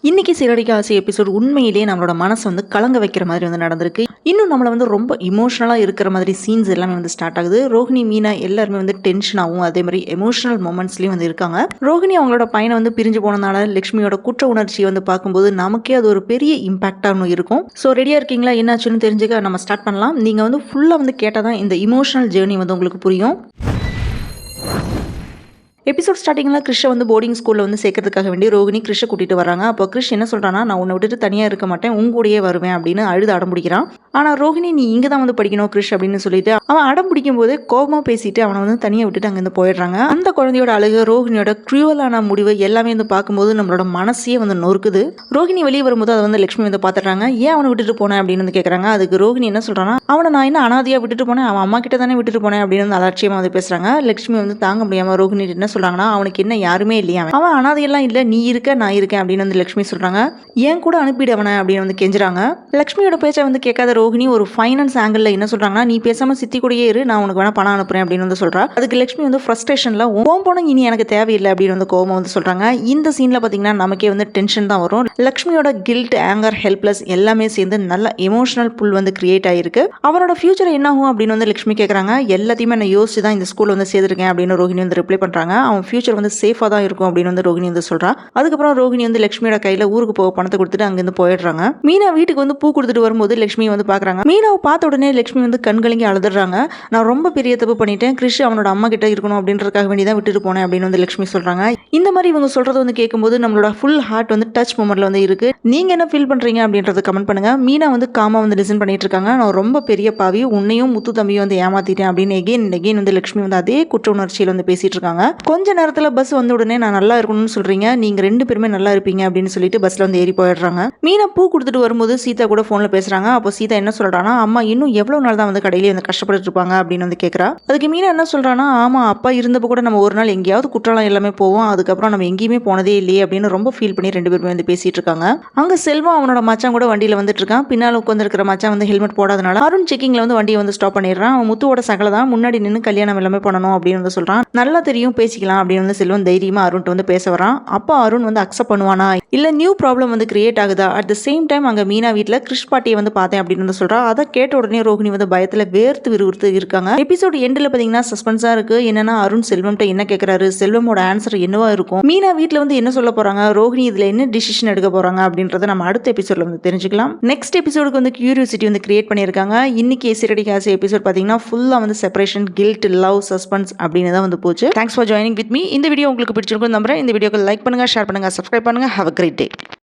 இன்னைக்கு சிறடிக்க ஆசை எபிசோட் உண்மையிலேயே நம்மளோட மனசை வந்து கலங்க வைக்கிற மாதிரி வந்து நடந்திருக்கு. இன்னும் நம்மளை வந்து ரொம்ப இமோஷனலாக இருக்கிற மாதிரி சீன்ஸ் எல்லாமே வந்து ஸ்டார்ட் ஆகுது. ரோஹிணி, மீனா எல்லாருமே வந்து டென்ஷனாகவும் அதே மாதிரி எமோஷனல் மூமெண்ட்ஸ்லையும் வந்து இருக்காங்க. ரோஹிணி அவங்களோட பையனை வந்து பிரிஞ்சு போனதுனால லட்சுமியோட குற்ற உணர்ச்சியை வந்து பார்க்கும்போது நமக்கே அது ஒரு பெரிய இம்பாக்டாக இருக்கும். ஸோ ரெடியாக இருக்கீங்களா? என்னாச்சுன்னு தெரிஞ்சுக்க நம்ம ஸ்டார்ட் பண்ணலாம். நீங்கள் வந்து ஃபுல்லாக வந்து கேட்டால் தான் இந்த இமோஷனல் ஜேர்னி வந்து உங்களுக்கு புரியும். எபிசோட் ஸ்டார்டிங்கில் கிறிஷை வந்து போர்டிங் ஸ்கூலில் வந்து சேர்க்கறதுக்காக வேண்டி ரோஹிணி கிறிஷை கூட்டிகிட்டு வராங்க. அப்போ கிறிஷ் என்ன சொல்கிறான்னா, நான் உன்னை விட்டுட்டு தனியாக இருக்க மாட்டேன், உங்கூடையே வருவேன் அப்படின்னு அழுது அடம் பிடிக்கிறான். ஆனால் ரோஹிணி, நீ இங்கே தான் வந்து படிக்கணும் கிறிஷ் அப்படின்னு சொல்லிட்டு அவன் அடம் பிடிக்கும் போதே கோபமாக பேசிட்டு அவனை வந்து தனியாக விட்டுட்டு அங்கேருந்து போயிடுறாங்க. அந்த குழந்தையோட அழுகு, ரோஹிணியோட க்ரூவலான முடிவு எல்லாமே வந்து பார்க்கும்போது நம்மளோட மனசையே வந்து நொறுக்குது. ரோஹிணி வெளியே வரும்போது அதை வந்து லட்சுமி வந்து பார்த்துடுறாங்க. ஏன் அவனை விட்டுட்டு போனேன் அப்படின்னு வந்து கேட்குறாங்க. அதுக்கு ரோஹிணி என்ன சொல்கிறான்னா, அவனை நான் என்ன அனாதையாக விட்டுட்டு போனேன், அவன் அம்மா கிட்ட தானே விட்டுட்டு போனேன் அப்படின்னு வந்து அலட்சியமாக வந்து பேசுகிறாங்க. லட்சுமி வந்து தாங்க முடியாமல் ரோஹிணி என்ன சொல்கிறாங்கன்னா, அவனுக்கு என்ன யாருமே இல்லையா, அவன் அனாதையெல்லாம் இல்லை, நீ இருக்க நான் இருக்கேன் அப்படின்னு வந்து லட்சுமி சொல்றாங்க. ஏன் கூட அனுப்பிடு அவனை அப்படின்னு வந்து கெஞ்சுறாங்க. லட்சுமியோட பேச்சை வந்து கேட்காத ரோஹிணி ஒரு ஃபைனான்ஸ் ஆங்கிள் என்ன சொல்றாங்கன்னா, நீ பேசாம சித்தி கூடயே இரு, நான் உனக்கு வேணா பணம் அனுப்புறேன் அப்படின்னு வந்து சொல்றா. அதுக்கு லட்சுமி வந்து ஃப்ரஸ்ட்ரேஷன்ல போன இனி எனக்கு தேவையில்லை அப்படின்னு வந்து கோபம் வந்து சொல்றாங்க. இந்த சீன்ல பாத்தீங்கன்னா நமக்கே வந்து டென்ஷன் தான் வரும். லட்சுமியோட கில்ட், ஆங்கர், ஹெல்ப்லெஸ் எல்லாமே சேர்ந்து நல்ல எமோஷனல் புல் வந்து கிரியேட் ஆயிருக்கு. அவனோட ஃபியூச்சர் என்ன ஆகும் அப்படின்னு வந்து லட்சுமி கேட்கறாங்க. எல்லாத்தையுமே நான் யோசிச்சு தான் இந்த ஸ்கூல் வந்து சேர்த்திருக்கேன் அப்படின்னு ரோஹிணி வந்து ரிப்ளை பண்றாங்க. அவன் ஃபியூச்சர் வந்து சேஃபாக தான் இருக்கும் அப்படின்னு வந்து ரோஹிணி வந்து சொல்றா. அதுக்கப்புறம் ரோஹிணி வந்து லட்சுமியோட கையில ஊருக்கு போக பணத்தை கொடுத்துட்டு அங்கிருந்து போயிடுறாங்க. மீனா வீட்டுக்கு வந்து பூ கொடுத்துட்டு வரும்போது லட்சுமி வந்து பாக்குறாங்க. மீனாவை பார்த்த உடனே லட்சுமி வந்து கண்கலங்கி அழுதுறாங்க. நான் ரொம்ப பெரிய தப்பு பண்ணிட்டேன், கிறிஷ் அவனோட அம்மா கிட்ட இருக்கணும் அப்படின்றதுக்காக வேண்டி தான் விட்டுட்டு போனேன் அப்படின்னு வந்து லட்சுமி சொல்றாங்க. இந்த மாதிரி இவங்க சொல்றது வந்து கேட்கும்போது நம்மளோட ஃபுல் ஹார்ட் வந்து டச் மூமெண்ட்ல வந்து இருக்கு. நீங்க என்ன ஃபீல் பண்றீங்க அப்படின்றத கமெண்ட் பண்ணுங்க. மீனா வந்து காமா வந்து லிசன் பண்ணிட்டு இருக்காங்க. நான் ரொம்ப பெரிய பாவி, உன்னையும் முத்து தம்பியும் வந்து ஏமாத்திட்டேன் அப்படின்னு எகெயின் வந்து லட்சுமி வந்து அதே குற்ற உணர்ச்சியில் வந்து பேசிட்டு இருக்காங்க. கொஞ்ச நேரத்துல பஸ் வந்த உடனே நான் நல்லா இருக்கணும்னு சொல்றீங்க, நீங்க ரெண்டு பேருமே நல்லா இருப்பீங்க அப்படின்னு சொல்லிட்டு பஸ்ல வந்து ஏறி போயிடுறாங்க. மீனா பூ கொடுத்துட்டு வரும்போது சீதா கூட போன்ல பேசுறாங்க. அப்போ சீதா என்ன சொல்றானா, அம்மா இன்னும் எவ்வளவு நாள் தான் வந்து கடையிலேயே வந்து கஷ்டப்பட்டு இருப்பாங்க அப்படின்னு வந்து கேட்கறா. அதுக்கு மீனா என்ன சொல்றானா, ஆமா அப்பா இருந்தப்ப கூட நம்ம ஒரு நாள் எங்கேயாவது குற்றாலம் எல்லாமே போவோம், அதுக்கப்புறம் நம்ம எங்கேயுமே போனதே இல்லையே அப்படின்னு ரொம்ப ஃபீல் பண்ணி ரெண்டு பேருமே வந்து பேசிட்டு இருக்காங்க. அங்க செல்வம் அவனோட மச்சான் கூட வண்டியில வந்துட்டு இருக்கான். பின்னால உட்கார்ந்து இருக்கிற மச்சான் வந்து ஹெல்மெட் போடாதனால அருண் செக்கிங்ல வந்து வண்டியை வந்து ஸ்டாப் பண்ணிடுறான். அவன் முத்துவோட சகல தான், முன்னாடி நின்று கல்யாணம் எல்லாமே பண்ணணும் அப்படின்னு வந்து சொல்றான். நல்லா தெரியும், பேசிக்கலாம் அப்படின்னு வந்து செல்வம் தைரியமா அருண் வந்து பேச வரான். அப்போ அருண் வந்து அக்செப்ட் பண்ணுவானா இல்ல நியூ ப்ராப்ளம் வந்து கிரியேட் ஆகுதா? அட் த சேம் டைம் அங்க மீனா வீட்டுல கிறிஷ் பாட்டியை வந்து பார்த்தேன் அப்படின்னு வந்து சொல்றா. அதை கேட்ட உடனே ரோஹிணி வந்து பயத்துல வேர்த்து விறுவிறுத்து இருக்காங்க. எபிசோட் எண்ட்ல பாத்தீங்கன்னா சஸ்பென்ஸா இருக்கு. என்னன்னா அருண் செல்வம்கிட்ட என்ன கேட்கிறாரு, செல்வமோட ஆன்சர் என்னவா இருக்கும், மீனா வீட்டுல வந்து என்ன சொல்ல போறாங்க, ரோஹிணி இதுல என்ன டிசிஷன் எடுக்க போறாங்க அப்படின்றத நம்ம அடுத்த எபிசோட்ல வந்து தெரிஞ்சுக்கலாம். நெக்ஸ்ட் எபிசோடுக்கு வந்து கியூரியாசிட்டி வந்து கிரியேட் பண்ணியிருக்காங்க. இன்னைக்கு சிறடிக்க ஆசை எபிசோட் பாத்தீங்கன்னா ஃபுல்லா வந்து செப்பரேஷன், கில்ட், லவ், சஸ்பென்ஸ் அப்படின்னு தான் வந்து போச்சு. Thanks for joining with me. இந்த வீடியோ உங்களுக்கு பிடிச்சிருக்கும் நம்புறேன். இந்த வீடியோக்கு லைக் பண்ணுங்க, ஷேர் பண்ணுங்க, சப்ஸ்கிரைப் பண்ணுங்க. Have a great day.